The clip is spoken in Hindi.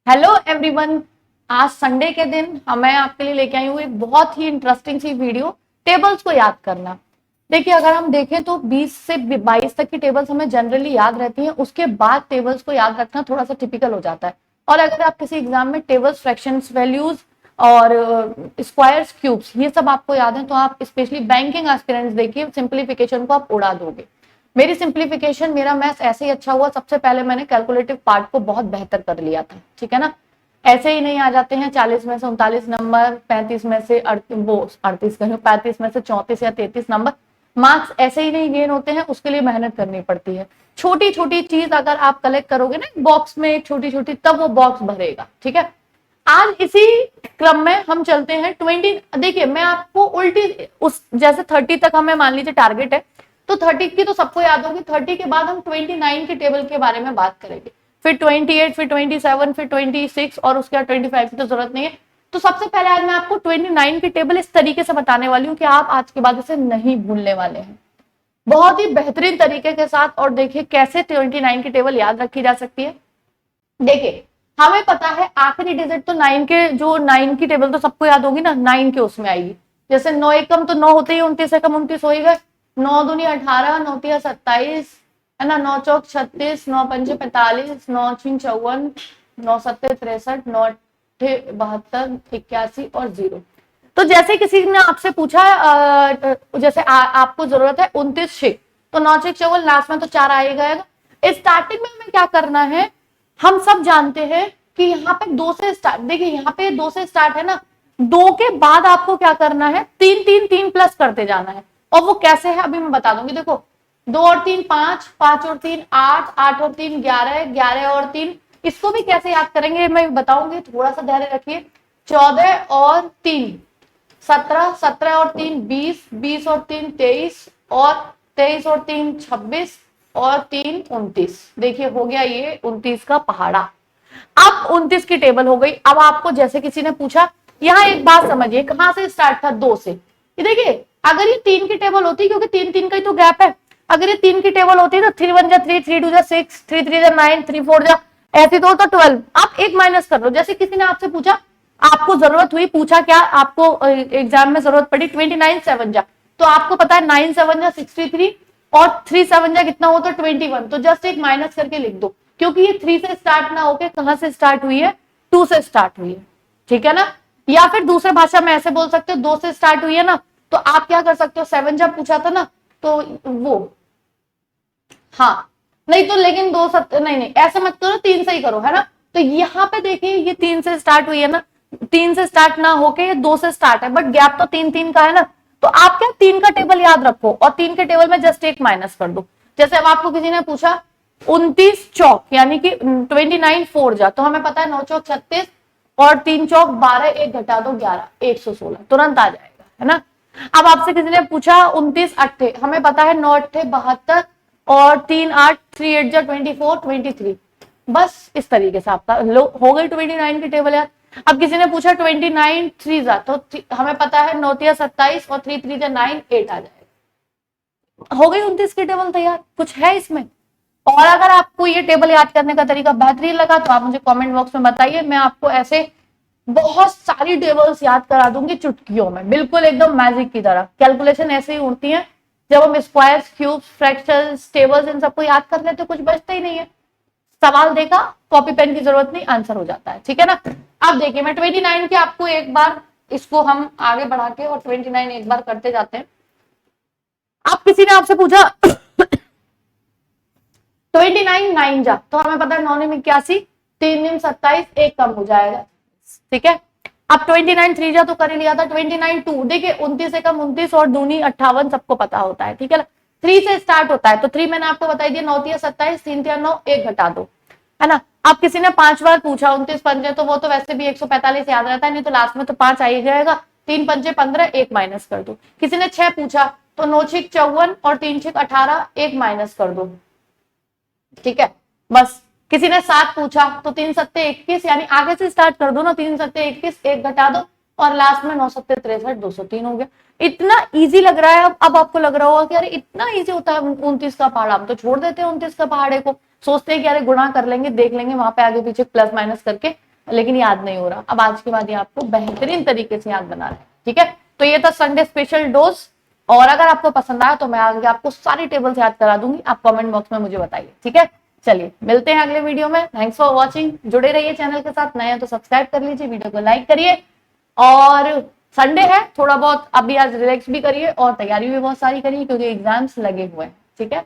हेलो एवरीवन, आज संडे के दिन मैं आपके लिए लेके आई हूँ एक बहुत ही इंटरेस्टिंग सी वीडियो, टेबल्स को याद करना। देखिए, अगर हम देखें तो 20 से 22 तक की टेबल्स हमें जनरली याद रहती हैं। उसके बाद टेबल्स को याद रखना थोड़ा सा टिपिकल हो जाता है। और अगर आप किसी एग्जाम में टेबल्स, फ्रैक्शंस, वैल्यूज और स्क्वायर्स, क्यूब्स ये सब आपको याद है तो आप स्पेशली बैंकिंग एस्पिरेंट्स देखिए, सिंप्लीफिकेशन को आप उड़ा दोगे। मेरी सिंप्लीफिकेशन, मेरा मैथ्स ऐसे ही अच्छा हुआ। सबसे पहले मैंने कैलकुलेटिव पार्ट को बहुत बेहतर कर लिया था, ठीक है ना। ऐसे ही नहीं आ जाते हैं 40 में से 39 नंबर, 35 में से 35 में से 34 या 33 नंबर। मार्क्स ऐसे ही नहीं गेन होते हैं, उसके लिए मेहनत करनी पड़ती है। छोटी छोटी चीज अगर आप कलेक्ट करोगे ना बॉक्स में, एक छोटी छोटी, तब वो बॉक्स भरेगा, ठीक है। आज इसी क्रम में हम चलते हैं 20। देखिए, मैं आपको उल्टी उस जैसे 30 तक हमें मान लीजिए टारगेट है, तो 30 की तो सबको याद होगी। 30 के बाद हम 29 के टेबल के बारे में बात करेंगे, फिर 28, फिर 27, फिर 26 और उसके बाद 25 की तो जरूरत नहीं है। तो सबसे पहले आज मैं आपको 29 की टेबल इस तरीके से बताने वाली हूँ कि आप आज के बाद इसे नहीं भूलने वाले हैं, बहुत ही बेहतरीन तरीके के साथ। और देखिए कैसे 29 की टेबल याद रखी जा सकती है। देखिए, हमें पता है आखिरी डिजिट तो 9 के, जो 9 की टेबल तो सबको याद होगी ना, 9 के उसमें आएगी। जैसे 9 एकम तो 9 होते ही 29 एकम 29 हो ही गए। 9 दूनी 18, 9 तिया 27, है ना, 9 चौक 36, 9 पंजे 45, 9 छीन 54, 9 सत्ते 63, 9 अट्ठे 72, 81 और 0। तो जैसे किसी ने आपसे पूछा जैसे आपको जरूरत है 29 शेख, तो 9 छेक 54, लास्ट में तो 4 आ ही गएगा। स्टार्टिंग में हमें क्या करना है, हम सब जानते हैं कि यहाँ पे 2 से स्टार्ट, देखिए यहाँ पे 2 से स्टार्ट है ना, 2 के बाद आपको क्या करना है, 3 3 3 प्लस करते जाना है। और वो कैसे है अभी मैं बता दूंगी। देखो, 2 और 3 5, 5 और 3 8, 8 और 3 11, 11 और 3, इसको भी कैसे याद करेंगे मैं बताऊंगी, थोड़ा सा धैर्य रखिए। 14 और 3 17, 17 और 3 20, 20 और 3 23 और 23 और 3 26 और 3 29। देखिए हो गया ये 29 का पहाड़ा। अब 29 की टेबल हो गई। अब आपको जैसे किसी ने पूछा, यहाँ एक बात समझिए, कहां से स्टार्ट था, 2 से। ये देखिए, अगर ये 3 की टेबल होती, क्योंकि 3 3 का ही तो गैप है, अगर ये 3 की टेबल होती तो 3 1 जा 3, 3 2 जा 6, 3 3 जा 9, 3 4 जा, ऐसी तो 12। आप एक माइनस कर लो। जैसे किसी ने आपसे पूछा, आपको जरूरत हुई, पूछा क्या आपको एग्जाम में जरूरत पड़ी, 29 7 जा, तो आपको पता है 9 7 जा 63 और 3 7 जा कितना होता है 21, तो जस्ट एक माइनस करके लिख दो, क्योंकि ये 3 से स्टार्ट ना होके कहां से स्टार्ट हुई है, 2 से स्टार्ट हुई है, ठीक है ना। या फिर दूसरे भाषा में ऐसे बोल सकते हो, 2 से स्टार्ट हुई है ना, तो आप क्या कर सकते हो, 7 जब पूछा था ना, तो वो, हाँ नहीं तो, लेकिन 2 नहीं नहीं ऐसे मत करो, 3 से ही करो, है ना। तो यहाँ पे देखिए ये 3 से स्टार्ट हुई है ना, 3 से स्टार्ट ना होके ये 2 से स्टार्ट है, बट गैप तो 3 3 का है ना। तो आप क्या 3 का टेबल याद रखो और 3 के टेबल में जस्ट एक माइनस कर दो। जैसे अब आपको किसी ने पूछा 29 चौक यानी कि 29 4 जा, तो हमें पता है 9 चौक 36 और 3 चौक 12, एक घटा दो 11, 116, तुरंत आ जाएगा, है ना। अब आपसे किसी ने पूछा 29 अट्ठे, हमें पता है 9 अट्ठे 72 और 3 8, 3 8 जा 24, 23। बस इस तरीके से आपका हो गई 29 की टेबल यार। अब किसी ने पूछा 29 3 जा, तो हमें पता है 9 तिया 27 और 3 3 जा 9, 8 आ जाएगा। हो गई 29 की टेबल तैयार। कुछ है इसमें? और अगर आपको ये टेबल याद करने का तरीका बेहतरीन लगा तो आप मुझे कमेंट बॉक्स में बताइए, मैं आपको ऐसे बहुत सारी टेबल्स याद करा दूंगी चुटकियों में, बिल्कुल एकदम मैजिक की तरह। कैलकुलेशन ऐसे ही उड़ती है, जब हम स्क्वायर्स, क्यूब्स, फ्रैक्शंस, टेबल्स इन सबको याद कर लेते, कुछ बचता ही नहीं है। सवाल देखा, कॉपी पेन की जरूरत नहीं, आंसर हो जाता है, ठीक है ना। अब देखिए, मैं 29 के आपको एक बार, इसको हम आगे बढ़ा के और 29 एक बार करते जाते हैं। अब किसी ने आपसे पूछा 29 9 जा, तो हमें पता है 9 में 81, 3 दिन 27, एक कम हो जाएगा, ठीक है। अब 29 3 जा तो कर ही लिया था। 29 2, देखिए 29 से कम 29 और दूनी 58 सबको पता होता है, ठीक है ना। 3 से स्टार्ट होता है, तो 3 मैंने आपको बताई दिया, 9 तिया 27, 3 तिया 9, एक घटा दो, है ना। अब किसी ने 5 बार पूछा 29 पंजे, तो वो तो वैसे भी 145 याद रहता है, नहीं तो लास्ट में तो 5 आ ही जाएगा। 3 पंजे 15, एक माइनस कर दो। किसी ने 6 पूछा, तो 9 छिक 54 और 3 छिक 18, एक माइनस कर दो, ठीक है, बस। किसी ने 7 पूछा, तो 3 सत्ते 21, यानी आगे से स्टार्ट कर दो ना, 3 सत्ते 21, एक घटा दो और लास्ट में 9 सत्ते 63, 203 हो गया। इतना इजी लग रहा है। अब आपको लग रहा होगा कि अरे इतना इजी होता है 29 का पहाड़, हम तो छोड़ देते हैं 29 का पहाड़े को। सोचते हैं कि अरे गुणा कर लेंगे, देख लेंगे वहां पे आगे पीछे प्लस माइनस करके, लेकिन याद नहीं हो रहा। अब आज के बाद ये आपको बेहतरीन तरीके से याद बनाना है, ठीक है। तो ये था संडे स्पेशल डोज, और अगर आपको पसंद आया तो मैं आगे आपको सारी टेबल्स याद करा दूंगी, आप कमेंट बॉक्स में मुझे बताइए, ठीक है। चलिए मिलते हैं अगले वीडियो में। थैंक्स फॉर वॉचिंग, जुड़े रहिए चैनल के साथ, नए हैं तो सब्सक्राइब कर लीजिए, वीडियो को लाइक करिए, और संडे है थोड़ा बहुत अभी आज रिलैक्स भी करिए और तैयारी भी बहुत सारी करिए क्योंकि एग्जाम्स लगे हुए हैं, ठीक है।